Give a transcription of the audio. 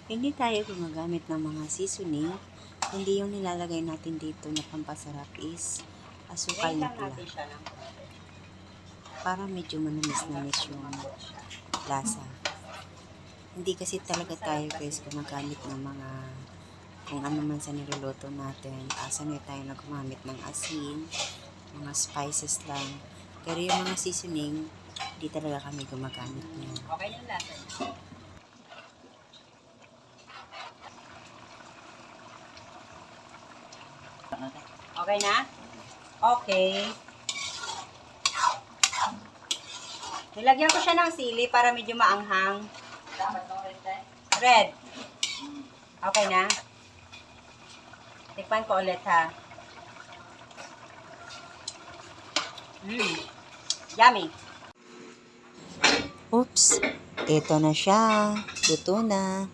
Hindi tayo gumagamit ng mga seasoning, kundi yung nilalagay natin dito na pampasarap is asukal na pula. Para medyo manamis-namis yung lasa. Hindi kasi talaga tayo guys gumagamit ng mga kung ano man sa niluluto natin. Sanay tayo na gumamit ng asin, mga spices lang. Pero yung mga seasoning, hindi talaga kami gumagamit niya. Okay na yung lasa niya. Okay na? Okay. Nilagyan ko siya ng sili para medyo maanghang. Red. Okay na? Tikpan ko ulit ha. Yummy. Oops! Ito na siya. Luto na.